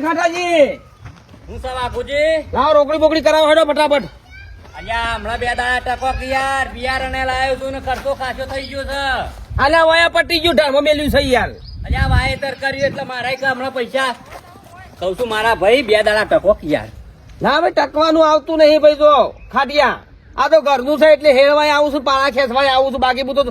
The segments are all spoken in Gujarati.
ખાટાજી હું સા બાપુજી લાવ રોકડી બોકડી કરાવો હેડો ફટાફટ. અલ્યા હમણાં 2 દાડા ટકો કે યાર બિયારણે લાવ્યો છું ને ખર્ચો ખાસો થઈ ગયો છે. આલા વયા પટી ગયું ઢારમાં મેલ્યું છે યાર. અલ્યા વાયેતર કર્યું એટલે મારા કે હમણાં પૈસા કહું છું મારા ભાઈ 2 દાડા ટકો કે યાર. ના ભાઈ ટકવાનું આવતું નહીં ભાઈ. જો ખાટિયા આ તો ઘરનું છે એટલે હેળવાય આવું છું, પાળા ખેંચવાય આવું છું. બાકી હું તો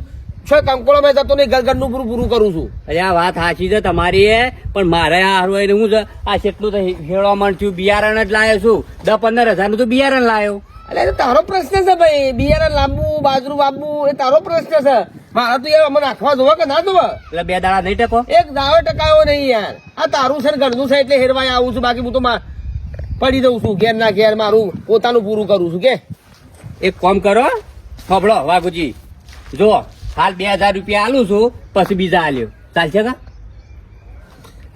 છો કંકોળો મેં જતો નહીં, ઘરનું પૂરું કરું છું. અલ્યા વાત સાચી છે તમારી, પણ મારે આ હારું હું છે આ કેટલું તો હેળવા માંડ્યું બિયારણ જ લાવ્યો છું. 10-15 હજારનું તો બિયારણ લાવ્યો. એટલે તારો પ્રશ્ન છે ભાઈ. બિયારણ લાવવું બાજરું વાવવું એ તારો પ્રશ્ન છે. મારા તો યાર અમે નાખવા જોવા કે ના જોવા? એટલે 2 દાડા નહીં ટકો. એક દાવો ટકાયો નહીં યાર. આ તારું છે ને ઘરનું છે એટલે હેરવાય આવું છું. બાકી હું તો પડી દઉં છું ઘેર ના ઘેર, મારું પોતાનું પૂરું કરું છું. કે એક કામ કરો ખબડો વાઘુજી, જો હાલ 2000 રૂપિયા આલું છું, પછી બીજા આલ્યો ચાલશે કા?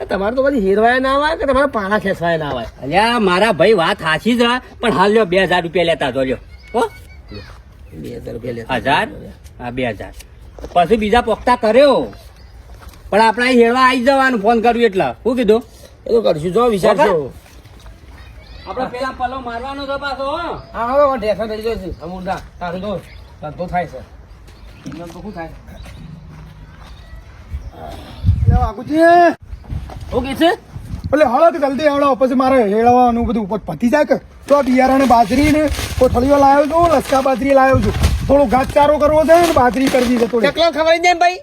તમારે તો બધી હેરવાય ના આવે કે તમારે પાણા ખેંચવાય ના આવે? અલ્યા મારા ભાઈ વાત સાચી જ પણ હાલ લ્યો 2000 રૂપિયા લેતા જો લ્યો. હો 2000 રૂપિયા લે. 1000 હા 2000 પછી બીજા પોખતા કર્યો, પણ આપણે હેરવા આવી જવાનું ફોન કર્યું એટલે શું કીધું એ તો કરશું. જો વિચારશો આપણે પેલા પલો મારવાનો છે પાછો. હા હવે ઢેસા થઈ જશે અમૂર્દા. તારું તો ધંધો થાય છે. તો શું થાય? શું કે છે? એટલે હળો કે જલ્દી હળો, પછી મારે હેળવાનું બધું પતી જાય કે તો બિયારણ બાજરી ને કોથળીઓ લાવ્યો છું, લસકા બાજરી લાવ્યો છું. થોડો ઘાસચારો કરવો છે ને બાજરી કરવી છે થોડી. ચકલો ખવડાવી દે ને ભાઈ,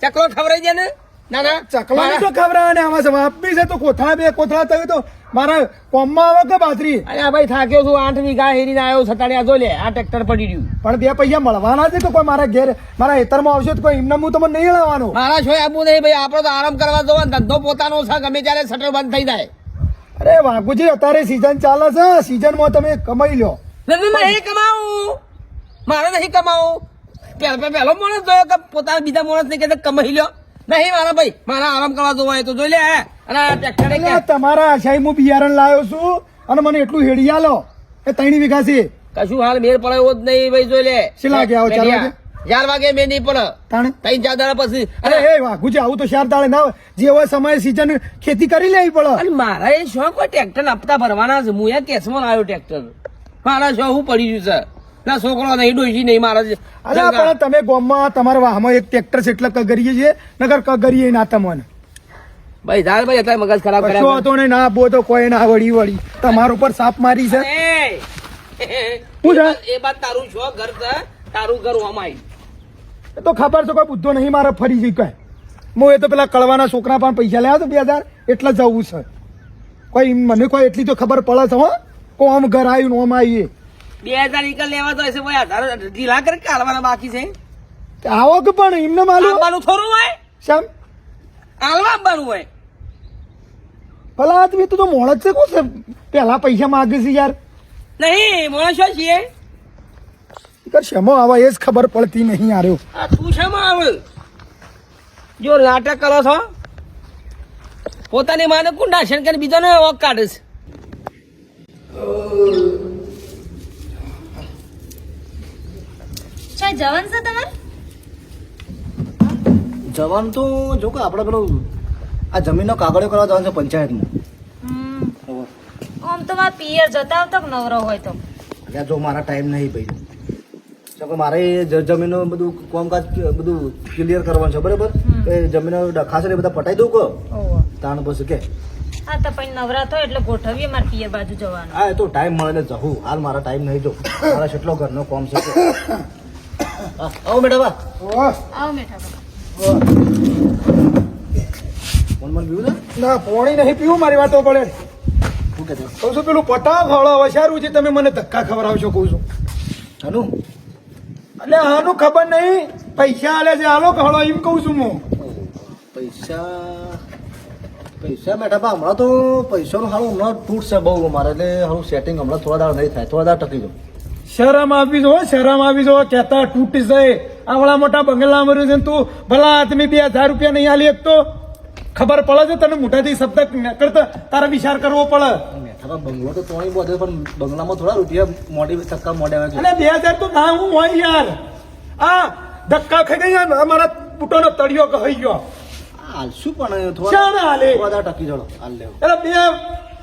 ચકલો ખવડાવી દે ને. ના ના ચકલા તો ખવડાવે ને આમાં જવાબ બી છે તો કોથળા 2 કોથળા થયું તો મારા કોમમાં આવે કે બાજરી? અરે ભાઈ થાક્યો છું. 8 વીઘા હેરીને આવ્યો સતાડ્યા જો લે આ ટ્રેક્ટર પડી રહ્યું. પણ 2 પૈસા મળવાના છે તો કોઈ મારા ઘેર મારા હેતરમાં આવશે તો કોઈ એમને હું તમને નહીં લાવવાનો. મારા છો આપવું નહીં ભાઈ. આપડે તો આરામ કરવા જવા, ધંધો પોતાનો છે. ગમે ત્યારે શટર બંધ થઈ જાય. અરે વાઘુજી અત્યારે સીઝન ચાલે છે, સીઝનમાં તમે કમાઈ લો. નહીં કમાવું, મારે નહીં કમાવું. પહેલો માણસ જોયો કે પોતાના બીજા માણસ ને કે કમાઈ લ્યો. નહીં મારા ભાઈ, મારા આરામ કરવા જોવા તો જોઈ લે. અને આ ટ્રેક્ટર એટલે તમારા આશાઈ હું બિયારણ લાવ્યો છું અને મને એટલું હેડી આલો એ 3 વીઘા છે. કશું હાલ મેર પડે એવો જ નહીં ભાઈ. જોઈ લે શેલા ગયા 4 વાગે? 4 વાગે મેં નહીં પડે. તાણે 3-4 દાડા પછી. અરે એ વાઘુજી આવું તો 4 દાડે ના જે હોય સમય સીઝન ખેતી કરી લેવી પડે. અને મારા એ શોખ હોય ટ્રેક્ટર હપ્તા ભરવાના છે. હું કેસમાં લાવ્યો ટ્રેક્ટર. મારા શોખ હું પડી ગયું છે. ના છોકરો નહીં, ડોસી નહીં મારા. અરે પણ તમે ગામમાં તમારા વાહમાં એક ટ્રેક્ટર છે એટલે કગરીએ છે, નગર કગરીએ ના તમને ભાઈ ધાર ભાઈ અત્યારે મગજ ખરાબ કશો હતો ને ના બો તો કોઈ ના વળી તમારા ઉપર સાપ મારી છે. શું છે એ બાદ તારું શોખ ઘર છે, તારું ઘર અમાય એ તો ખબર છે કોઈ બુદ્ધો નહીં મારે ફરી જઈ કઈ. હું એ તો પેલા કળવાના છોકરા પણ પૈસા લેવા તો 2000 એટલે જવું છે. કોઈ મને કોઈ એટલી તો ખબર પડે છે. હો કોમ ઘર આવ્યું ઓમ આવીએ 2000 નીકળ લેવા તો હશે ભાઈ. 18 ઢીલા કરી કાઢવાના બાકી છે. આવો કે પણ એમને માલુમ આવવાનું થોડું હોય. શમ આલવા આવવાનું હોય. ભલા આદમી તું તો મોણ જ છે. કોણ છે પેલા પૈસા માગે છે યાર? નહીં મોણા શું છીએ? શેમો આવા એ જ ખબર પડતી નહીં આર્યો. આ તું શેમાં આવે? જો નાટક કરો છો. પોતાની માને કુંડાશન કરીને બીજાનો વોક કાઢે છે. જવાનું છે તમારે? જવાનું તો જો કે આપણે પેલો આ જમીનનો કાગળિયો કરવા જવાનું છે પંચાયતમાં. આમ તો મારા પિયર જતા આવતો નવરો હોય તો. એટલે જો મારા ટાઈમ નહીં ભાઈ. જો કે મારે જમીનનું બધું કામકાજ બધું ક્લિયર કરવાનું છે બરાબર. એ જમીનો ડખા છે ને બધા પટાઈ દઉં કહો તાણ પછી કે હા તો પછી નવરા થાય એટલે ગોઠવીએ મારા પિયર બાજુ જવાનું. હા એ તો ટાઈમ મળે ને જવું. હાલ મારા ટાઈમ નહીં. જો મારા કેટલો ઘરનો કામ છે. આવો મેડમ આવો મેઠા ફોન મને પીવું છે? ના પોણી નહીં પીવું, મારી વાતો પડે. શું કે કહું છું પેલું પટાવ ખવડાવો હોશિયારું છે. તમે મને ધક્કા ખવડાવશો કહું છું. હાનું એટલે આનું ખબર નહીં પૈસા આલે છે હાલો ખવડો એમ કહું છું હું. પૈસા મેઠા હમણાં તો પૈસાનું હારું હમણાં તૂટ છે બહુ અમારે. એટલે હારું સેટિંગ હમણાં થોડા દાડા નહીં થાય. થોડા દાડા ટકી જાવ. શરમ આવી જો, શરમ આવી જો. કહેતા તૂટી જાય આવડા મોટા બંગલામાં રહ્યું છે ને તું ભલા આદમી 2000 રૂપિયા નહીં આલી એક તો ખબર પડે છે તને? મોટાથી શબ્દ કરતા તારા વિચાર કરવો પડે. મેઠા બંગલો તો તોણી બધે પણ બંગલામાં થોડા રૂપિયા મોડી ટક્કા મોડે આવે. અને 2000 તો ના હું હોય યાર. આ ધક્કા ખાઈ ગયા અમારા બુટોનો તળિયો કહી ગયો. હાલશું પણ શાને હાલે? થોડા ટકી જડો હાલ લેવો. એટલે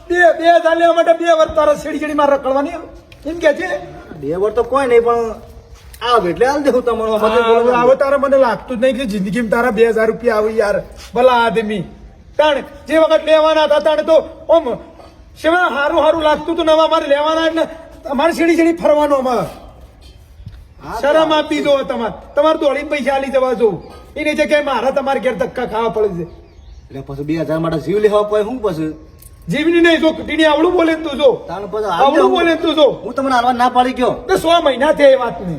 બે હજાર લેવા માટે 2 વર્ષ તારા શેડી માં રખડવાની એમ કે છે? 2 વર્ષ તો કોઈ નહીં પણ આવ એટલે હાલ દેવું તમારું. હવે તારે મને લાગતું જ નહીં કે જિંદગીમાં તારા 2000 રૂપિયા આવે યાર. ભલા આદમી તાણ જે વખત લેવાના હતા તાણે તો ઓમ સેવા હારું લાગતું હતું. નવા મારે લેવાના એટલે અમારે શેડી ફરવાનો અમારે શરમ આપી દો. તમારે દોડીને પૈસા આલી જવા જો. એની જગ્યાએ મારા તમારે ઘેર ધક્કા ખાવા પડે છે. એટલે પછી 2000 માટે જીવ લેવા કોઈ શું પછી જીવની નહીં જો ટીની આવડું બોલે ને તું જો. તાણ પછી આવડું બોલે ને તું જો. હું તમને હાલવા ના પાડી ગયો. તો 100 મહિના થયા એ વાતને.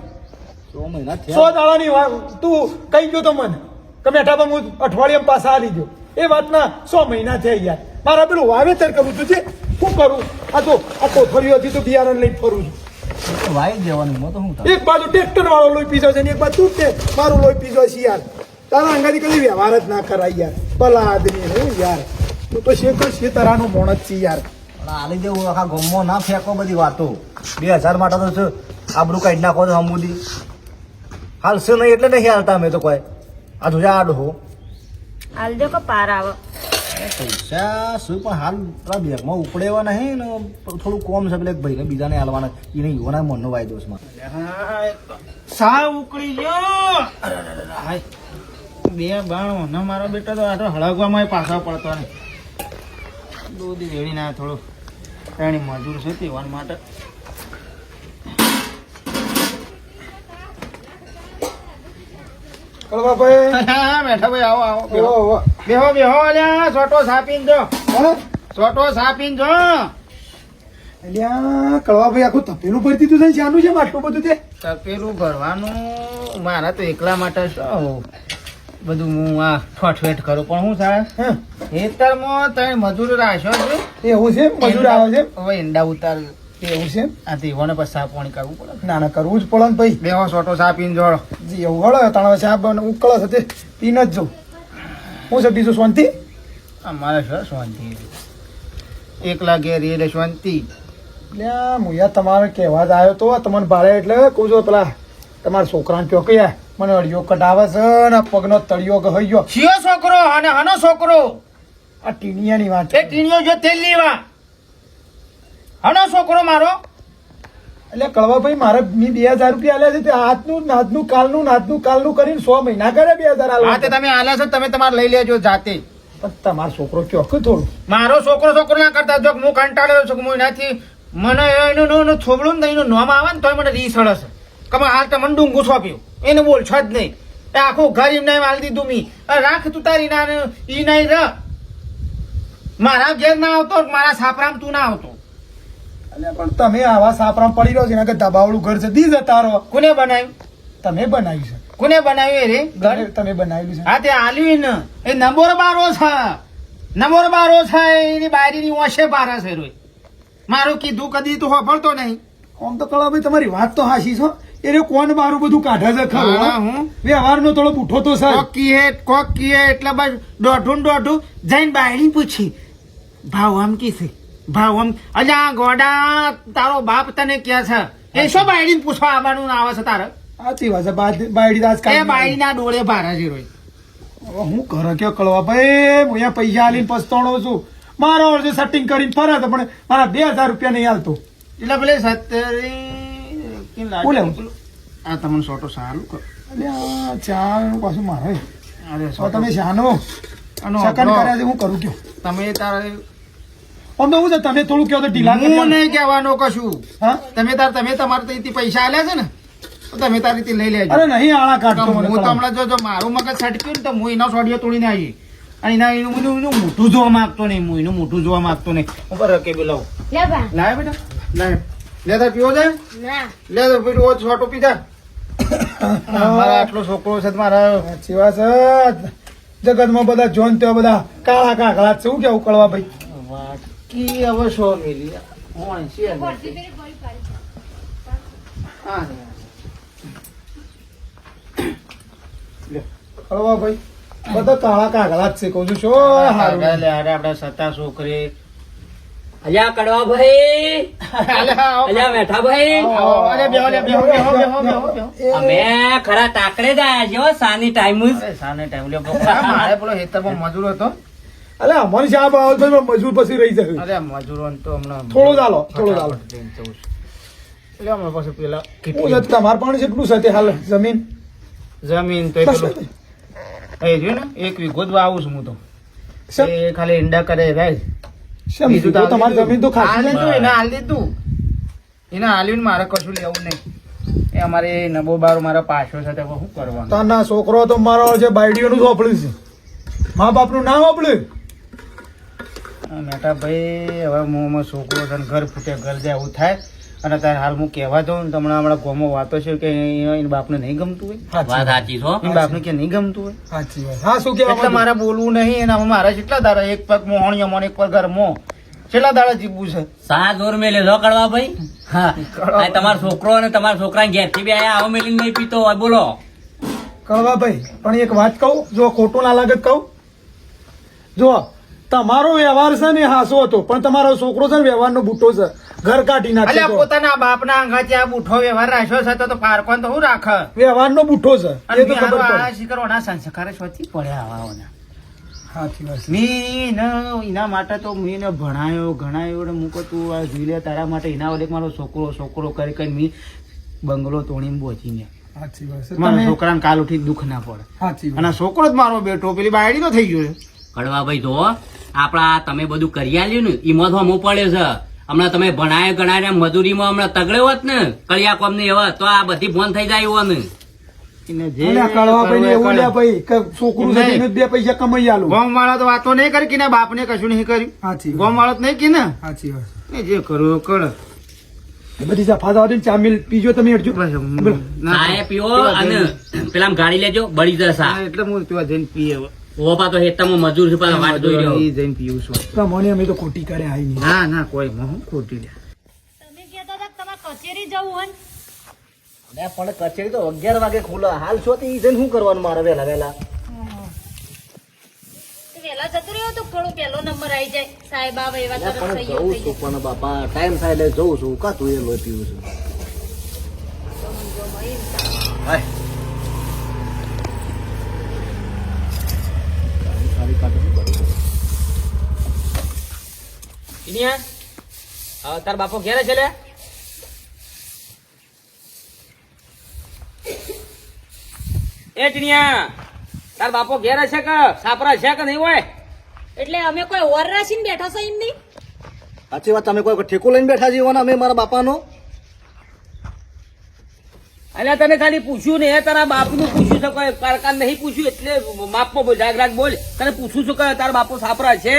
100 મહિના 100 થયા. દાડાની વાત તું કહી ગયો તો મને કે મેઠામાં હું અઠવાડિયામાં પાછા આલી ગયો. એ વાતના 100 મહિના થયા યાર. મારા પેલું વાવેતર કરું છું છે શું કરું? આ કોથળીઓથી તો બિયારણ લઈને ફરું છું. વાઈ જવાનું હું તો શું થાય? એક બાજુ ટ્રેક્ટર વાળો લોહી પીજો છે ને એક બાજુ તું તે મારું લોહી પીજો છે યાર. તારા અંગાથી કદી વ્યવહાર જ ના કરાય યાર. ભલા આદમી હું યાર. તું તો છે તરાનો મોણસ છે યાર. પણ હાલી જેવું આખા ગામમાં ના ફેંકો બધી વાતો. 2000 માટે તો છે આબરૂ કાઢી નાખો તો હમુદી હાલશે નહીં એટલે નહીં હાલતા અમે તો કોઈ. આ જોયા આડો હો હાલ દો કે પાર આવે. પૈસા શું પણ હાલ પેલા બેગમાં ઉપડેવા નહીં ને થોડું કોમ છે પેલા ભાઈને બીજાને હાલવાના એને યુવાના મનનો વાયદો છે. સા ઉકળી ગયો. હાય. 2 બાણો ને મારો બેટો તો આ તો હળગવામાં પાછા પડતો ને દૂધ વેડી ના થોડું એની મજૂર છે તેવાન માટે. કળવાભાઈ હા બેઠા ભાઈ આવો આવો બેહો. ઓહો. બેહો અલ્યા સોટો સાપીને જો. સોટો સાપીને જો. અલ્યા કળવાભાઈ આખું તપેલું ભરી દીધું છે ને શાનું છે આટલું બધું તે? તપેલું ભરવાનું મારા તો એકલા માટે શું બધું હું આ ઠોઠવેઠ કરું પણ હું સાહેબ હા, ખેતરમાં તમે મજૂર રાખ્યો છે એવું છે મજૂર આવે છે હવે ઈંડા ઉતાર એવું છે આ તેઓને પછી સાફ પાણી કરવું પડે. ના ના કરવું જ પડે ને ભાઈ. બેહો સોટો સાપીને જોડો. જી એવું હળે તાણા સાહેબ ઉકળે છે તે પીને જ જો. હું છે બીજું શાંતિ? અમારે શું શાંતિ એકલા ઘેર એટલે શાંતિ. એટલે હું યાર તમારે કહેવા જ આવ્યો તો તમને ભાડે એટલે કહું છું પેલા તમારા છોકરાને કહો કે યાર મને અડિયો કટાવે છે ને પગનો તળિયો કહી ગયો. શિયો છોકરો અને હનો છોકરો આ ટીનિયાની વાત એ ટીણીઓ જો તેલ લેવા હનો છોકરો મારો. એટલે કળવાભાઈ મારે મેં 2000 રૂપિયા આલ્યા છે તે હાથનું કાલનું કરીને 100 મહિના કરે 2000 હા આલ્યા તે તમે આલ્યા છો તમે તમારે લઈ લેજો જાતે. પણ તમારો છોકરો કયો કે થોડું મારો છોકરો ના કરતા જો હું કંટાળ્યો છું હું એનાથી મને એનું થોબડું ને એનું નામ આવે ને તોય મને રીસ હળે છે કે હાલ તમને ડુંગું સોંપ્યું એને બોલ છો જ નહીં. એ આખું ઘર એમને મારી દીધું મી રાખ તું તારી ના ઈ નહીં ર મારા ઘેર ના આવતો મારા સાપરામ તું ના આવતો. એટલે પણ તમે આવા સાપરામ પડી રહ્યો છે એના કરતા દબાવડું ઘર છે દી જતા રહો. કોને બનાવ્યું તમે બનાવ્યું છે કોને બનાવ્યું રે ઘર? તમે બનાવેલું છે. હા તે આલ્યું ને એ નંબર બારો છે એની બારીની ઓછે બારા છે રોય મારું કીધું કદી તું હોભળતો નહીં. આમ તો કળાભાઈ તમારી વાત તો હાચી છો. એને કોણ બારું બધું કાઢે છે ખરું હા, હો? હું વ્યવહારનો થોડો બુઠો તો સાહેબ. કોક કીએ એટલે બસ દોઢું જઈને બાયડી પૂછી ભાવ આમ કીશે ભાવ આમ અલ્યા ગોડા તારો બાપ તને ક્યાં છે એ શું બાયડી પૂછવા આવવાનું આવે છે તારે? સાચી વાત છે બાયડી દાસ એ બાયડી ના ડોળે ભારા છે રોય. હું કરે કે કળવાભાઈ હું અહીંયા પૈસા આલીને પસ્તાણો છું. મારો અર્જે સેટિંગ કરીને ફરે તો પણ મારા 2000 રૂપિયા નહીં હાલતો. એટલે ભલે 70 બોલે. આ તમને સોટો સારું કરો. અલ્યા ચાલ પાછું મારે અરે હવે સોટો તમે શાનો આનો સેકન્ડ અઘરો. કર્યા છે હું કરું કયો તમે તારે આમ તો હું છે તમે થોડું કહો તો ઢીલા કરી હું આલો. નહીં કહેવાનો કશું હા તમે તમારે ત્યાંથી પૈસા આલ્યા છે ને તો તમે તારી રીતે લઈ લેજો. અરે નહીં આળા તો કાઢતો હું મને તો કળવા. હમણાં જો મારું મગજ છટક્યું ને તો હું એનો સોડિયો તોડીને આવી અને એનું મોઢું જોવા માંગતો નહીં હું એનું મોઢું જોવા માંગતો નહીં. ઉપર કે બોલાવું લે બા લાવે બેટા લાવે લે તાર પીવો છે ના લે તો પેલું ઓછ છોટો પીધા મારા આટલો છોકરો છે તો મારા સાચી વાત છે. જગતમાં બધા જોન તેવા બધા કાળા કાગળા છે. શું કેવું કળવા ભાઈ? વાટકી હવે સો મિલી હા કળવા ભાઈ બધા કાળા કાગળા જ છે કહું છું. શું હારું. લે અરે આપડે સત્તા છોકરી અલ્યા કડવા ભાઈ અલે હા, આવો. અલ્યા બેઠા ભાઈ આવો, અરે બેહો, લે, બેહો, બેહો, બેહો, બેહો, બેહો. અમે ખરા ટાકરે જ આયા છીએ હો, સાની ટાઈમ અરે સાને ટાઈમ લે બપોર. મારે પેલો હેતરમાં મજૂર હતો. અલે અમારી શા ભાવ ભાઈ મજૂર પછી રહી જશે અરે મજૂરો તો હમણાં થોડો ચાલો, થોડો ચાલો. ફટાફટ લઈને જવું છે. એટલે હમણાં પાછું પેલા હું છે તમારે પણ કેટલું છે તે હાલ જમીન જમીન તો એ પેલું એ જો ને 1 વીઘો જ વાવું છું હું તો. શેમ? એ ખાલી ઈંડા કરે જાય. શેમ બીજું તો તમારી જમીન તો ખાસી હાલ છે. દીધું, એને હાલ દીધું. એને હાલ્યું ને મારે કશું લેવું નહીં. એ અમારે નબો બારો મારા પાછો છે તો હવે શું કરવાનું? તારના છોકરો તો મારો જે બાયડીઓનું સોંપડ્યું છે મા બાપનું ના સોંપડ્યું મેટા ભાઈ હવે મોમાં છોકરો છે ને ઘર ફૂટે ઘર જાય એવું થાય. અને તારે હાલ હું કહેવા જાઉં ને તમને હમણાં ગોમો વાતો છે કે એના બાપને નહીં ગમતું હોય, વાત સાચી છો એના બાપને કે નહીં ગમતું હોય. સાચી વાત હા શું કહેવા એટલે માંગુ? મારે બોલવું નહીં. એના મારા કેટલા દાડા એક પગ મોહણીયો એક પગ ઘર મો કેટલા દાડા જીવવું છે. સા જોર મેલે જો કડવા ભાઈ હા આ તમારો છોકરો અને તમારા છોકરાને ઘેરથી બી આયા આવો મેલીને નહીં પીતો હોય બોલો કળવાભાઈ પણ એક વાત કહું જો ખોટું ના લાગે તો કહું જો તમારો વ્યવહાર છે ને હાસો હતો પણ તમારો છોકરો છે ને વ્યવહારનો બુટ્ટો છે ઘર કાઢી નાખે અલ્યા તો. પોતાના બાપના આંગાથી આ બુઠ્ઠો વ્યવહાર રાખ્યો છે તો પારકોન તો શું રાખે? વ્યવહારનો બુટ્ટો છે અને એ તો ખબર આ પડે શિખરોના સંસ્કારે શોથી પડ્યા આવાઓના. સાચી વાત છે. મેં એના માટે તો મેં એને ભણાયો ગણાયો ને મૂકો તું આ જોઈ લે તારા માટે એના વડે મારો છોકરો કરી કરી મેં બંગલો તોડીને બોચી ને સાચી વાત છે મારા તમે છોકરાને કાલ ઉઠી દુઃખ ના પડે. સાચી વાત અને છોકરો જ મારો બેટો પેલી બાયડી તો થઈ ગયો છે. કડવા ભાઈ જો આપડા તમે બધું કરી આલ્યું ને એમાં તો હમો પડ્યો છે હમણાં તમે ભણાય ગણાય મજૂરીમાં હમણાં તગડે હોત ને કળિયા કોમ ને એવા તો આ બધી ફોન થઈ જાય એવો ને એને જે અલ્યા કળવાભાઈ ને એવું લ્યા ભાઈ કે છોકરું છે નહીં. તેને જ 2 પૈસા કમાઈ આલું ગોમ વાળા તો વાતો નહીં કરી કે ના બાપને કશું નહીં કર્યું. સાચી ગોમ વાળા તો નહીં કે ને સાચી વાત એ જે કરવું એ કર. બધી સફા થવા દે ને ચા મિલ પીજો તમે અડજો બસ, બોલો. ચાય પીવો અને પેલા ગાડી લેજો બળી જશે હા, એટલે હું ત્યાં જઈને પીએ હવે. ઓપા તો હેતામાં મજૂર છે પાછા વાટ જોઈ રહ્યો ઈ જઈને પીવું છું. મને અમે તો ખોટી કરે આઈ નહીં ના ના કોઈ હું ખોટી લે. તમે કહેતા હતા કે તમારે કચેરી જવું હોય ને? અલ્યા પણ કચેરી તો 11 વાગે ખુલે હાલ છો તો ઈ જઈને શું કરવાનું મારે વહેલા વહેલા તો વહેલા જતું રહ્યો તો થોડો પહેલો નંબર આવી જાય સાહેબ આવે એવા અલ્યા તરફ પણ થઈ જઉં છું પણ બાપા ટાઈમ થાય એટલે જઉં છું કા તું એ લોહી પીવું છું હાય. સારી કાઢો શું કરું? તાર બાપો ઘેરે છે લે એ ટીનિયા તાર બાપો ઘેરે છે કે સાપરા છે કે નહીં હોય એટલે અમે કોઈ ઓર રાખીને બેઠા છો એમ નહીં? સાચી વાત તમે કોઈ ઠેકો લઈને બેઠા છીએ અમે મારા બાપાનો અલ્યા તને ખાલી પૂછ્યું ને એ તારા બાપનું પૂછ્યું છે કોઈ કારકાર નહીં પૂછ્યું એટલે માપમાં બોલ જાગરાગ બોલ તને પૂછું છું કે તારા બાપો સાપરા છે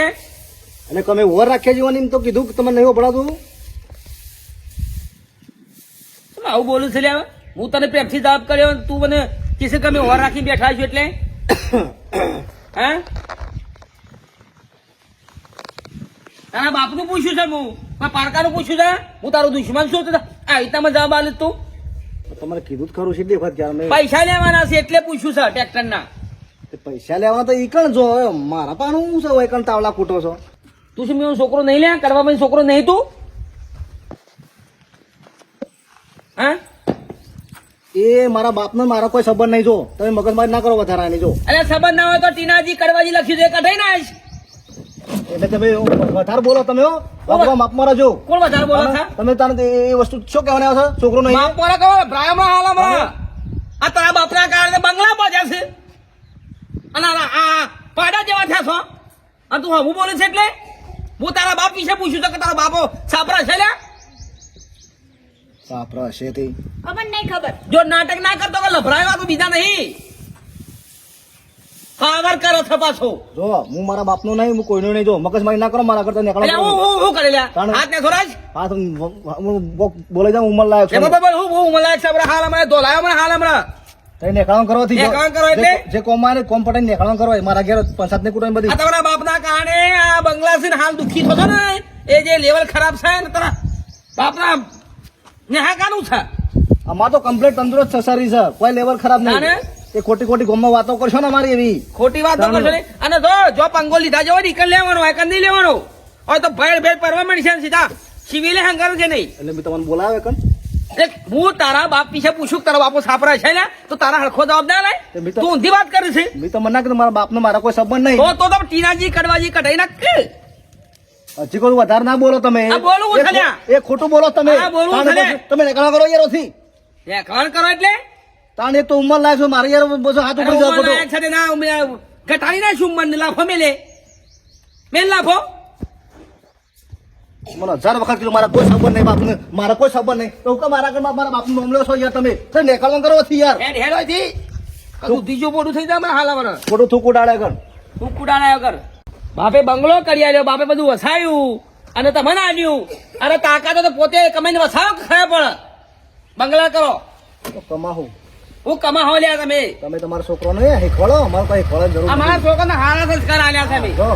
અને તમે ઓવર રાખ્યા જીવન એમ તો કીધું કે તમને નહીં ભણાતું શું આવું બોલું છે લે હવે? હું તને પ્રેમથી જવાબ કર્યો તું મને કિસે કે અમે ઓર રાખી બેઠા છું એટલે હા તારા બાપનું પૂછ્યું છે હું મારા પારકાનું પૂછ્યું છે હું તારો દુશ્મન છું તો આ રીતનામાં જવાબ આલે તું તમારે કીધું જ ખરું છે એટલી વખત ક્યારે મેં પૈસા લેવાના છે એટલે પૂછ્યું છે ટ્રેક્ટર ના તે પૈસા લેવા તો ઈ કણ જો હવે મારા પણ હું છે હોય કણ તાવલા કૂટો છો તું શું મેં છોકરો નહીં લે કરવા છોકરો નહીં તું હા એ મારા બાપનો મારો કોઈ સંબંધ નહીં જો તમે મગજમારી ના કરો વધારાની જો અરે સંબંધ ના હોય તો ટીનાજી કડવાજી લખ્યું છે કઢાઈ ના આવીશ. એટલે તમે વધારે બોલો તમે હો બાપા માપમાં રહેજો કોણ વધારે બોલો છે તમે તારે એ વસ્તુ શું કહેવાને આવે છે છોકરો નહીં બાપ મારા કહો ભ્રાયમાં હાલમાં આ તારા બાપના કારણે બંગલા બાજ્યા છે અને આ પાડા જેવા થયા છો અને તું હું બોલે છે એટલે હું તારા બાપ વિશે પૂછ્યું છે કે તારા બાપો સાપરા છે લ્યા સાપરા હશે તે ખબર નહીં ખબર. જો નાટક ના કરતો કે લભરાય તો બીજા નહીં ખાવર કરો છો પાછો જો હું મારા બાપનો નહીં હું કોઈનો નહીં જો મગજમારી ના કરો મારા કરતા એટલે નીકળો હું કરી લ્યા તાણે. હાથ ને થોડા જ હા તો હું બોલે જાઉં ઉંમર લાયક છું એમાં બરાબર હું મલાયક સાબરા હાલ હમણાં ધોલાયો મને હાલ હમણાં તઈ નેકળાણ કરવાથી જો- નેકળાણ કરો એટલે? જે કોમ મારે કોમ પટાઈ નેકળાણ કરવા મારા ઘેર પંચાયત ની કુટુંબ બધી આ તમારા બાપના કારણે આ બંગલા છે ને હાલ દુઃખી થતો ને એ જે લેવલ ખરાબ છે ને તારા બાપના નેહાકાનું છે અમાર તો કમ્પ્લીટ તંદુરસ્ત છે શરીર છે કોઈ લેવલ ખરાબ નહીં તાને? એ ખોટી ખોટી ગોમમાં વાતો કરશો ને અમારી એવી ખોટી વાત તાને. કરશો નહીં અને જો પંગો લીધા જેવો નીકળ લેવાનો હોય કે નહીં લેવાનો હોય તો ભેળ ભેળ પરવા મળી છે ને સીધા સિવિલે હંગાર છે નહીં એટલે મેં તમને બોલાવે કન દેખ, હું તારા બાપ વિશે પૂછું કે તારો બાપો સાપરા છે ને તો તારા હરખો જવાબ ના લે તે બી તો- તું ઊંધી વાત કરે છે મેં તો મના કીધું મારા બાપનો મારા કોઈ સંબંધ નહીં તો ટીનાજી કડવાજી કઢાઈ નાખ હજી કોઈ વધારે ના બોલો તમે આ બોલું હું છલ્યા. એ ખોટું બોલો તમે હા, બોલું તાણે છલ્યા. પછી તમે નીકળવા કરો યાર ઓથી કણ કરો એટલે તાણ એક તો ઉંમર લાગે છે મારે યાર બધું હાથ ઉપર જવા ખોટું. છે ના ઘટાડી ના શું મને લાફો મેલે મેલ લાફો મને 1000 વખત કીધું મારા કોઈ સંબંધ નહીં બાપને મારા કોઈ સંબંધ નહીં તો હું મારા ઘરમાં મારા બાપનું નામ લો છો યાર તમે તો નીકળવા કરો ઓથી યાર હેડ હેડ હોયથી તું ત્રીજું પોડું થઈ જાય મને હાલ આવવાનું ખોટું થૂકું ડાળે કર તું કુડાણાયો કર બાપે બંગલો કરી આલ્યો બાપે બધું વસાયું અને તમને આવ્યું અરે તાકાત તો પોતે કમાઈને વસાવો ખરે પણ બંગલા કરો તો કમાવું હું કમાહો લ્યા તમે તમે તમારા છોકરાને શીખવાડો અમારે કઈ શીખવાડવાની જરૂર અમારા નથી. છોકરાને હારા સંસ્કાર આલ્યા છે અમે જો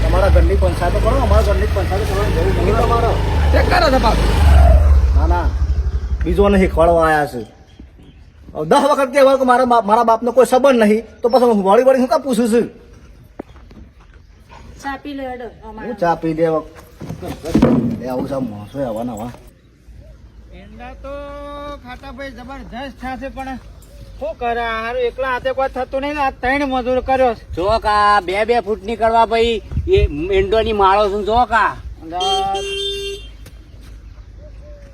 તમારા ઘરની પંચાયતો કરો અમારા ઘરની પંચાયતો કરવાની જરૂર નથી તમારે ચેક કરો છો બાપ ના ના બીજોને શીખવાડવા આવ્યા છે હવે 10 વખત કહેવાય કે મારા બાપનો કોઈ સંબંધ નહીં તો પછી હું વળી વળી શું કામ પૂછું છું ચા પી લો હેડો હું ચા પી દે આવું છે માણસો આવા નવા એંડા તો ખાતા ભાઈ જબરજસ્ત થશે પણ શું કરે હારું એકલા હાથે કોઈ થતું નહીં ને આ 3 મજૂર કર્યો છે. જો કા 2 ફૂટ ની કરવા ભાઈ એ મેંડોની માળો છું જો કા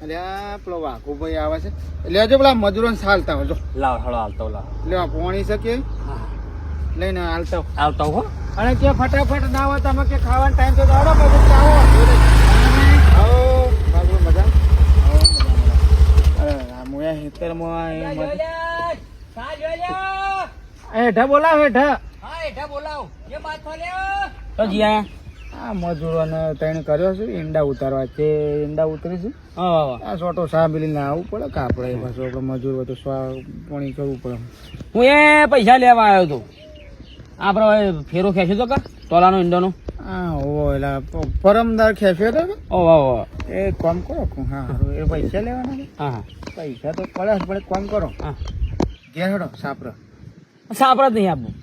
અલ્યા પેલો વાઘુભાઈ આવે છે લેજો પેલા મજૂરોને સાલતા હોય જો લાવ હળો હાલતો લાવ લેવા પોણી શકીએ લઈને હાલતા હોય. આવતો હો અને ત્યાં ફટાફટ ના હોય તમે કે ખાવાનો ટાઈમ તો દાડો પછી ચાવો આવો બાબુ મજા અરે રામુયા હેતરમાં એ હેઠા બોલાવ હેઠા તો જી આયા આ મજૂરોને ત્રણ કર્યો છે ઈંડા ઉતારવા છે ઈંડા ઉતરી છે આ સોટો સા મિલીને આવવું પડે કે આપણે એ પાછું આપણે મજૂર હોય તો પાણી કરવું પડે હું એ પૈસા લેવા આવ્યો હતો આપડે હવે ફેરો ખેંચ્યો તો કા તોલાનો ઈંડોનો હા ઓ એલા પરમદાર ખેંચ્યો હતો ને? ઓ વાહ વાહ એ કામ કરો હા હારું. એ પૈસા લેવાના છે? હા પૈસા તો પડે જ પડે કામ કરો હા ઘેર હેડો સાપરો સાપર જ નહીં આપવું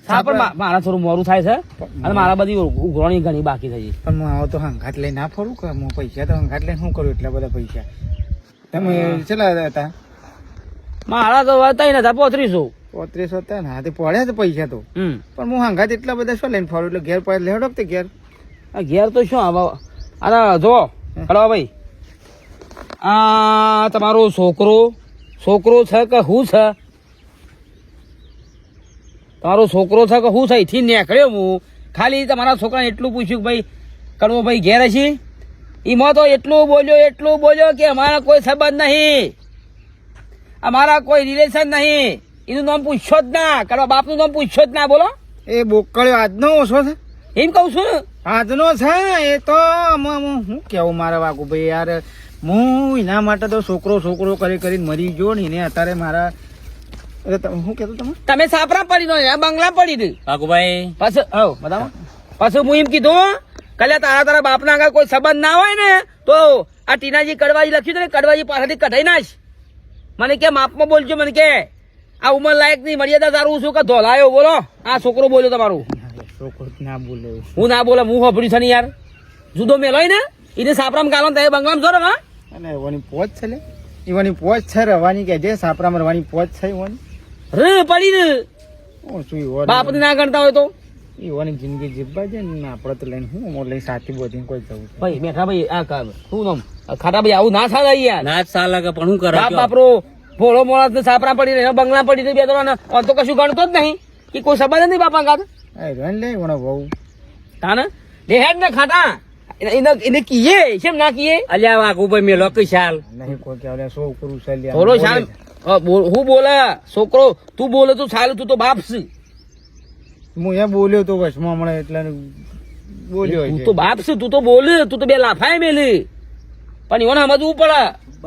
સાપર મારા થોડું મોરું થાય છે અને મારા બધી ઉઘરાણી ઘણી બાકી થઈ પણ હું આવો તો હંગાત લઈને ના ફરું કે હું પૈસા તો હંગાત લઈને શું કરું એટલા બધા પૈસા તમે ચેલા હતા મારા તો હતા ને 3500 3500 હતા ને હાથે પડ્યા છે પૈસા તો હમ પણ હું હંગાત એટલા બધા શું લઈને ફરું એટલે ઘેર પડે લેડો તે ઘેર આ ઘેર તો શું હવે અરે જો હલો ભાઈ આ તમારો છોકરો છે કે હું છે તમારો છોકરો છે કે હું છે અહીંથી નીકળ્યો હું ખાલી તમારા છોકરાને એટલું પૂછ્યું કે ભાઈ કડવો ભાઈ ઘેર હશે એમાં તો એટલું બોલ્યો કે અમારા કોઈ સંબંધ નહીં અમારા કોઈ રિલેશન નહીં એનું નામ પૂછ્યો જ ના કડવા બાપનું નામ પૂછ્યો જ ના બોલો એ બોકળ્યો આજનો ઓછો છે એમ કહું છું આજનો છે એ તો હું કેવું મારા વાગુ ભાઈ યાર હું એના માટે તો છોકરો કરીને મરી ગયો ને એને અત્યારે મારા અરે તમે શું કહેતો તમે તમે સાપરા પડી દો બંગલા પડી દે વાઘુભાઈ પાછું હવ બતાવો પાછું હું એમ કીધું કલ્યા તારા બાપના આગળ કોઈ સંબંધ ના હોય ને તો આ ટીનાજી કડવાજી લખ્યું છે ને કડવાજી પાસેથી કઢાઈ નાખ મને કે માપમાં બોલજો મને કે આ ઉંમર લાયક ની મર્યાદા તારું શું કે ધોલાયો બોલો આ છોકરો બોલ્યો તમારું છોકરો ના બોલે હું ના બોલે હું હોભળ્યું છે ને યાર જુદો મેલોય ને એને સાપરામાં ગાલો ને બંગલામાં જો ને હા અને એવાની પોચ છે લે એવાની પોચ છે રવાની કે જે સાપરામાં રવાની પોચ છે એવાની રે પડી ને ઓ શું એવાની બાપને ના ગણતા હોય તો એવાની જિંદગી જીવવા છે ને આપણે તો લઈને હું લઈને સાથી બોધીને કોઈ જવું છે ભાઈ મેઠા ભાઈ આ શું નામ ખાટા ભાઈ આવું ના થાય યાર ના જ સાલ લાગે પણ શું કરે બાપ બાપરો ભોળો મોળા ને સાપરા પડી રહ્યા બંગલા પડી રહી બે તો આમ તો કશું ગણતો જ નહીં કે કોઈ સંબંધ નહીં બાપા ગાત એ રન લે વણો બહુ તાને લેહેડ ને ખાટા એને કીએ કેમ ના કીએ અલ્યા વાઘુભાઈ મેલો કે શાલ નહીં કોઈ કે શું કરું છે લ્યા થોડો શાલ હું બોલે છોકરો તું બોલે તું ચાલુ તું તો બાપ છે હું એ બોલ્યો તો વચમાં મળે એટલે બોલ્યો તું તો બાપ છે તું તો બોલે તું તો બે લાફાય મેલી પણ એને સમજવું પડે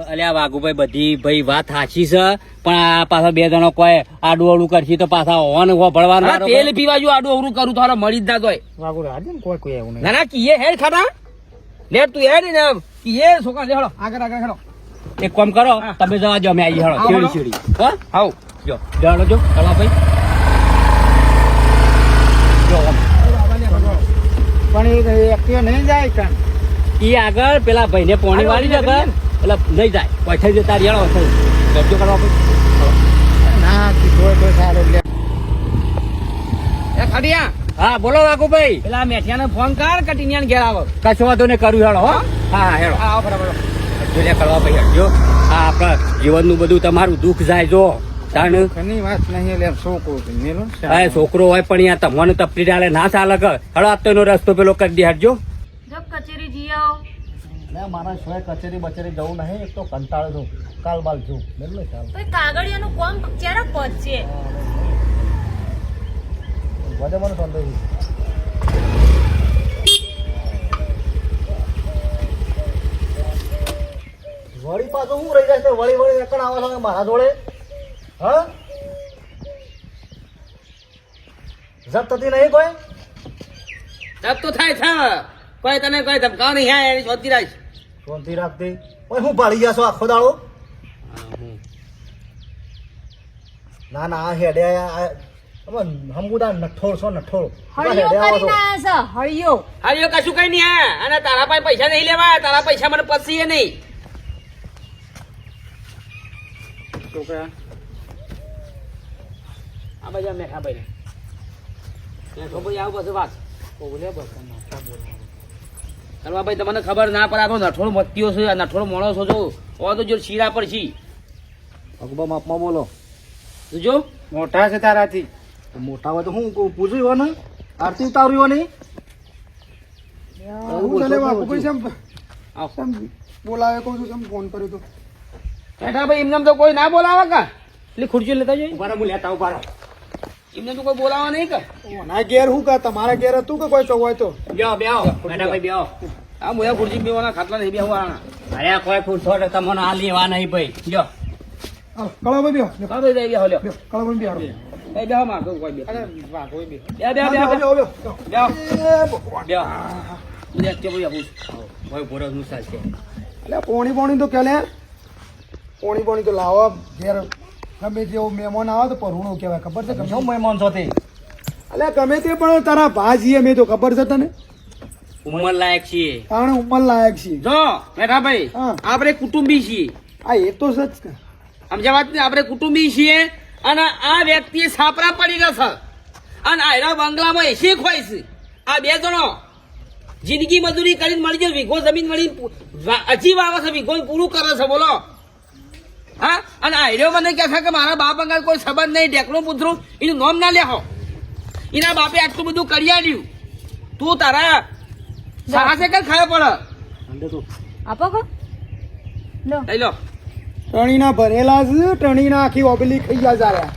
અલ્યા વાઘુભાઈ બધી ભાઈ વાત સાચી છે પણ આ પાછા 2 જણો કોઈ આડું અવળું કરશે તો પાછા હોન ભળવાનું હા, તેલ પીવા જો આડું અવરું કરું તો મળી જ ના તોય વાગુ રાજે ને કોઈ એવું નહીં ના ના કીએ હેડ ખાટા લે તું હેડ ને કીએ છોકરા લે હળો આગળ હેડો એક કામ કરો તમે જવા જો અમે આવી હળો આવો, છેડી હળો. છેડી હા આવ જો જાણો જો કલા ભાઈ જો આમ. પણ એ એક્ટિવા નહીં જાય કાન ઈ આગળ પેલા ભાઈને પોણી વાળી દે એટલે નહીં જાય પૈસા જતા રેડો કબજો કરવા પછી ના કીધું તો સારું લે એ ખડિયા હા બોલો વાઘુભાઈ પેલા મેઠિયાને ફોન કર કે ટીનિયાને ઘેર આવો કશો વાંધો ને કર્યું હેડો હો હા હેડો આવો બરાબર જોડે કરવા ભાઈ હટજો હા આપણા જીવનનું બધું તમારું દુઃખ જાય જો તાણ ઘણી વાત નહીં લે શું કહું છું મેલું હા છોકરો હોય પણ યાર તમને તપલી ડાલે ના ચાલે કે હેડો આપતો એનો રસ્તો પેલો કરી દે હટજો જબ કચેરી જી આવો ના મારા સિવાય કચેરી બચેરી જવું નહીં એક તો કંટાળો છું કાલ બાલ છું બરાબર ચાલ તો કાગળિયાનું કોમ ક્યારે પહોંચશે વધે મને સંદેશ વળી પાછું હું રહી જાય છે વળી વળી એકણ આવે છે મારા જોડે હા જપ થતી નહીં કોઈ જબ તો થાય છે કોઈ તને કોઈ ધમકાવ નહીં હે એની શોધતી રાખ શાંતિ રાખતી ઓય હું પાડી ગયા છો આખો દાડો ના ના આ હેડે હમુદા નઠોળ છો નઠોળ હળિયો કરીને આયા છે હળિયો હાલ્યો કશું કઈ નહીં હે અને તારા પાસે પૈસા નહીં લેવા તારા પૈસા મને પસીએ નહીં છોકરા આ બાજુ મેઠા ભાઈ મેઠો ભાઈ આવું બધું વાત કરવા ભાઈ તમને ખબર ના પડે આપણો નઠોળ મત્યો છે આ નઠોળ માણસો છો ઓ તો જો શીરા પર છી અકબા માપમાં બોલો જો મોટા છે તારાથી મોટા હોય તો હું પૂછ્યું ને આરતી ઉતાર્યું નહીં બોલાવે કહું છું તમે ફોન કર્યો તો મેઠા ભાઈ એમને તો કોઈ ના બોલાવે કા એટલે ખુરશી લેતા જઈએ ઉભા હું લેતા ઉભા એમને તો કોઈ બોલાવા નહીં કા ના ઘેર હું કા તમારા ઘેર હતું કે કોઈ હોય તો બેહો બેહો મેઠા ભાઈ બેહો આ મોયા ખુરશી બેવાના ખાટલા નહીં બેહવાના અરે કોઈ ફૂટશો તમને આ લેવા નહીં ભાઈ જો કળાભાઈ બેહો હા ભાઈ બેહો લ્યો કળાભાઈ બેહો એ બેહો માં કોઈ બે અરે વાઘોય બી બેહો બેહો બેહો બેહો મુજે કે ભાઈ આપું કોઈ બોરસ નું ચાલશે એટલે પોણી તો કે લે પોણી તો લાવો ઘેર ગમે તેવો મહેમાન આવે તો પરુણો કહેવાય ખબર છે શું મહેમાન છો તે એટલે ગમે તે પણ તારા ભાજીએ મેં તો ખબર છે તને ઉંમર લાયક છીએ કારણ ઉંમર લાયક છે જો મેઠા ભાઈ હા. આપણે કુટુંબી છીએ આ એ તો સચ કે સમજ્યા વાત ને આપણે કુટુંબી છીએ અને આ વ્યક્તિ સાપરા પડી ગયો છે અને આયરા બંગલામાં એસી ખોય છે આ બે જણો જિંદગી મજૂરી કરીને મળી જાય વીઘો જમીન મળી હજી વાવે છે વીઘો પૂરું કરે છે બોલો હા અને આયરો મને કહે છે કે મારા બાપ અંગલ કોઈ સંબંધ નહીં ઢેકણું પૂછરું એનું નામ ના લેહો એના બાપે આટલું બધું કરી આલ્યું તું તારા સાહસે કઈ ખાયો પડે આપો કો લો લઈ લો ટણીના ભરેલા છે ટણીના આખી ઓબલી ખાઈ ગયા જાર્યા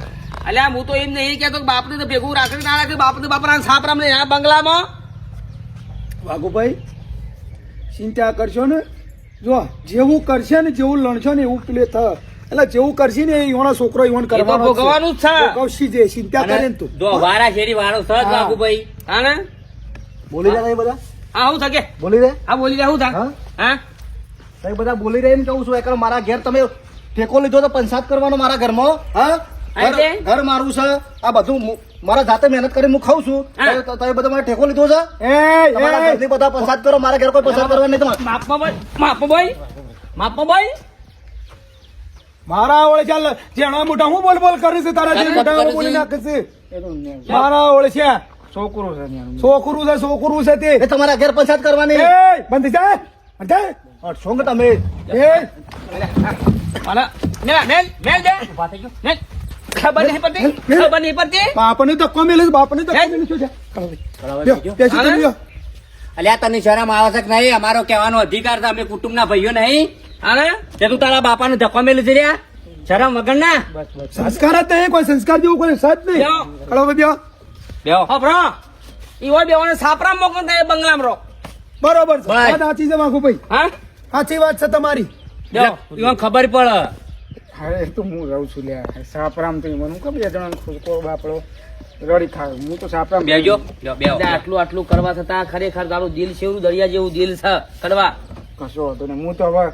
અલ્યા હું તો એમ નહીં કહેતો કે બાપને તો ભેગું રાખે ના રાખે બાપને બાપરા સાપરામ ને આ બંગલામાં વાઘુભાઈ ચિંતા કરશો ને જો જેવું કરશે ને જેવું લણશો ને એવું પેલે થ એટલે જેવું કરશે ને એ ઈવોનો છોકરો ઈવોને કરવાનો જ છે. ભોગવવાનું જ છે. ભોગવશી જે ચિંતા કરે ને તું જો વારા શેરી વાળો સજ હા. બાબુભાઈ હા ને બોલી રહ્યા નહીં બધા હા હું થકે બોલી રહે હા બોલી રહ્યા હું થા હા? હા તમે બધા બોલી રહ્યા એમ કહું છું એકવાર મારા ઘેર તમે ટેકો લીધો તો પંચાયત કરવાનો મારા ઘરમાં હા એટલે? ઘર મારું છે આ બધું મારા જાતે મહેનત કરીને હું ખાઉં છું હા. તમે બધા મારે ટેકો લીધો છે એ તમારા ઘરની બધા પંચાયત કરો મારા ઘર કોઈ પંચાયત કરવા નહીં તમારે માપમાં ભાઈ માપમાં ભાઈ મારા ઓળે ચાલ જેણા મોટા હું બોલ કરે છે તારા જે મોટા કરે છે. બોલી નાખે છે એ તો ને મારા ઓળે છે છોકરો છે ત્યાંનું. છોકરું છે તે એ તમારા ઘેર પંચાયત કરવાની એ બંધ થઈ જાય બંધ થઈ હટશો કે તમે એ મને મેલ દે મેલ ખબર નહીં પડતી ખબર નહીં પડતી બાપને ધક્કો મેલે છે, બાપને ધક્કો મેલે છે લ્યો, બેસી તમે લ્યો. અલ્યા તને શરમ આવે છે કે નહીં અમારો કહેવાનો અધિકાર છે અમે કુટુંબના ભાઈઓ નહીં હા તે તું તારા બાપાને ધક્કો મેલી છે રહ્યા શરમ વગર ના સંસ્કાર જ નહીં કોઈ સંસ્કાર જેવું કોઈ સત નહીં લ્યો. કળો ભાઈ બ્યો. બેહો હભરો ઈવો બેવાને સાપરામ મોકલ દે બંગલામાં રહો બરોબર છે બસ. વાત સાચી છે વાઘુભાઈ હા સાચી વાત છે તમારી બેહો. ઈવન ખબર પડે હવે તો હું રહું છું લ્યા સાપરામ તો મને ખબર બે જણા ખોકો બાપડો રડી ખાવ હું તો સાપરામ બેજો બેહો આટલું કરવા છતાં ખરેખર તારું દિલ છે એવું દરિયા જેવું દિલ છે કરવા કશો હતો ને હું તો હવે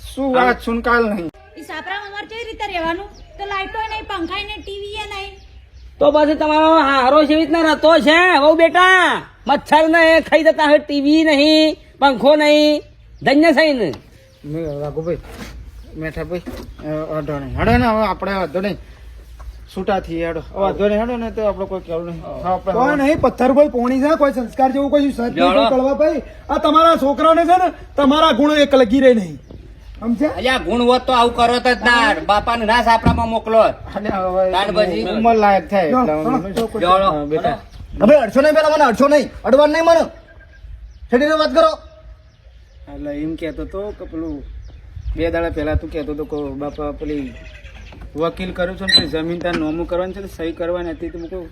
શું વાત સુનકાલ નહીં ઈ સાપરામાં અમારે કેવી રીતે રહેવાનું તો લાઈટો નહીં પંખાય નહીં ટીવી નહીં તો પછી તમારો હારો છે રીતના રતો છે બહુ બેટા મચ્છર ને ખાઈ જતા હોય ટીવી નહીં પંખો નહીં ધન્ય સહી ને વાઘુભાઈ મેઠાભાઈ વાંધો નહીં હેડો ને હવે આપણે વાંધો નહીં છૂટા થી હેડો વાંધો નહીં હેડો ને તો આપણે કોઈ કહેવું નહીં હા, આપણે કોઈ નહીં પથ્થર ભાઈ પોણી છે કોઈ સંસ્કાર જેવું કોઈ સજ નહીં જાણો. કળવા ભાઈ આ તમારા છોકરાને છે ને તમારા ગુણ એક લગી રહે નહીં સમજ્યા અલ્યા ગુણ હોત તો આવું કરો જ ના બાપાને ના સાપરામાં મોકલો અને હવે તાર પછી ઉંમર લાયક થાય જો, એટલે જો, જોડો. હા, બેટા હવે અડશો નહીં પેલા મને અડશો નહીં અડવાનું નહીં મને છેડીને વાત કરો એટલે એમ કહેતો તો કે પેલું 2 દાડા પહેલા તું કહેતો તો કે બાપા પેલી વકીલ કરું છું ને પેલી જમીન તાર નોમું કરવાની છે ને સહી કરવાની હતી તો હું કહું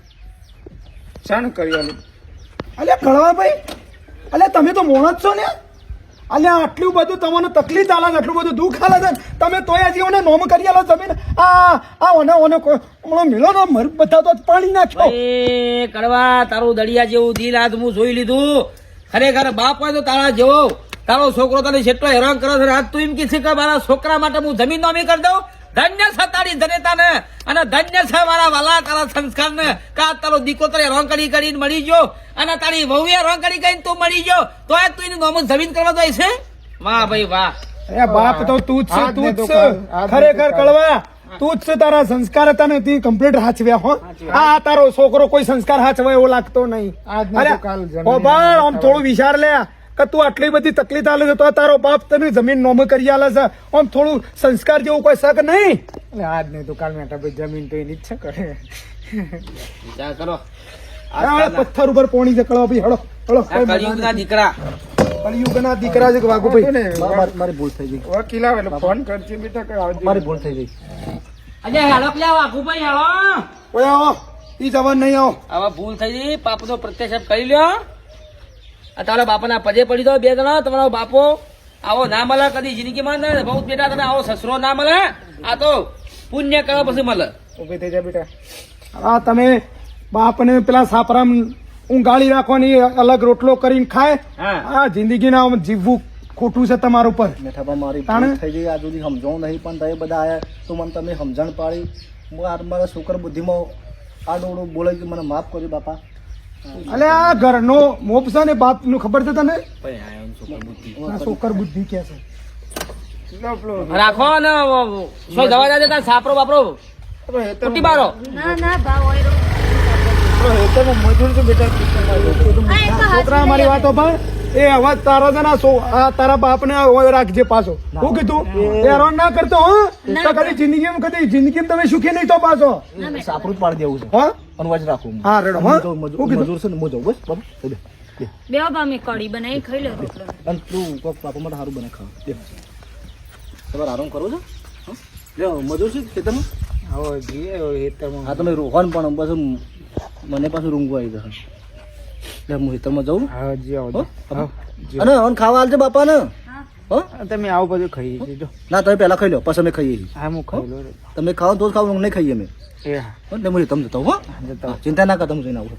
શાણ કરી આલું અલ્યા કળવા ભાઈ અલ્યા તમે તો મોણ જ છો ને અલ્યા આટલું બધું તમને તકલીફ આલે છે આટલું બધું દુઃખ આલે છે ને, તમે તોય હજી ઓને નોમ કરી આલો જમીન ઓને ઓનો મેળો નો મર બધા તો પાણી નાખ્યો એ કડવા તારું દળિયા જેવું દિલ આજ હું જોઈ લીધું ખરેખર બાપ હોય તો તારા જેવો તારો છોકરો તને જેટલો હેરાન કરે છે આજ તું એમ કે છે કે મારા છોકરા માટે હું જમીન નોમી કરી દઉં ધન્ય છે તારી જનેતાને અને ધન્ય છે મારા વાલા તારા સંસ્કારને કા તારો દીકો તારે હેરાન કરીને મળી ગયો અને તારી વહુએ હેરાન કરીને તું મળી ગયો તો આ તું એની નોમ જમીન કરવા જાય છે વાહ ભાઈ વાહ અરે બાપ તો તું જ છે આજ તું ને જ તો છે કાલ, આજ ને ખરેખર તો કાલ. કળવા તું જ છે તારા સંસ્કાર હતા ને તે કમ્પ્લીટ હાચવ્યા હો આ તારો છોકરો કોઈ સંસ્કાર હાચવા એવો લાગતો નહીં આજ ને અરે તો કાલ જમીન ઓ બાળ આમ થોડું વિચાર લે કે તું આટલી બધી તકલીફ આલે છે તો તારો બાપ તને જમીન નોમ કરી આલે છે આમ થોડું સંસ્કાર જેવું કોઈ શક નહીં એટલે આજ નહીં તો કાલ મેઠાભાઈ જમીન તો એની જ છે કરે વિચાર કરો આ પથ્થર ઉપર પોણી છે કળવા ભાઈ હળો હળો આ કળિયુગના દીકરા કળિયુગના દીકરા છે કે વાઘુ ભાઈ મારી ભૂલ થઈ ગઈ વકીલ આવે એટલે ફોન કરજે બેટા કે આવજો મારી ભૂલ થઈ ગઈ અલ્યા હેલો પેલા વાઘુભાઈ હેલો ઓય આવો ઈ જવાન નહીં આવો હવે ભૂલ થઈ ગઈ પાપનો પ્રત્યાક્ષેપ કરી લ્યો આ તારા બાપાના પજે પડી દો 2 જણા તમારો બાપો આવો ના મળે કદી જિંદગીમાં ને બહુ બેટા તને આવો સસરો ના મળે આ તો પુણ્ય કરવા પછી મળે ઉભી થઈ જા બેટા આ તમે બાપને પેલા સાપરામ ઊંઘાડી રાખવાની અલગ રોટલો કરીને ખાય હા આ જિંદગીના આમ જીવવું ખોટું છે તમારા ઉપર મેઠાબા મારી તાણે? ભૂલ થઈ ગઈ આ સુધી સમજાવું નહીં પણ તમે બધા આયા તો મને તમે સમજણ પાડી મારા છોકર બુદ્ધિમાં આ ડોળું બોલે કે મને માફ કરજો બાપા અલે આ ઘરનો મોપ છે ને બાપ નું ખબર છે તને આ છોકર બુદ્ધિ કે છે લો પેલો રાખો ને શું દવા જાય સાપરો બાપરો કુટી બારો ના ના ભાવ હોય રો. હેતરમાં મજૂર તો બેટા આ એ તો હાથ છોકરા મારી વાતો પણ એ હવે તારા છે ને આ તારા બાપ ને રાખજે પાછો શું કીધું હેરાન ના કરતો હો તો કદી જિંદગીમાં તમે સુખી નહીં તો પાછો સાપરું જ પાડી દેવું છે હા અનવાજ રાખું હા રેડો હા શું મજૂર કીધું છે ને હું જાઉં બસ બાબુ દે બેહો બા મેં કઢી બનાવી ખાઈ લો રોટલો અને તું કોક બાપા માટે સારું બને ખાવ દે તમારે આરામ કરવો છે હં? લ્યો મજૂર છે ખેતરમાં આવો જીએ હેતરમાં હા તમે રોહન પણ બસ મને પાછું રૂંગું આવી જશે એટલે હું ખેતરમાં જાઉં હા જી આવો હો? હા અને હન ખાવા આલજે બાપા ને હો તમે આવું બધું ખાઈ જજો ના તમે પહેલા ખાઈ લો પછી અમે ખાઈએ છીએ હા હું ખાઈ લો તમે ખાઓ તો જ ખાવ નહીં ખાઈએ અમે એ હા હો? એટલે હું તમને જતા હો જતા ચિંતા ના કર તમે જઈને આવું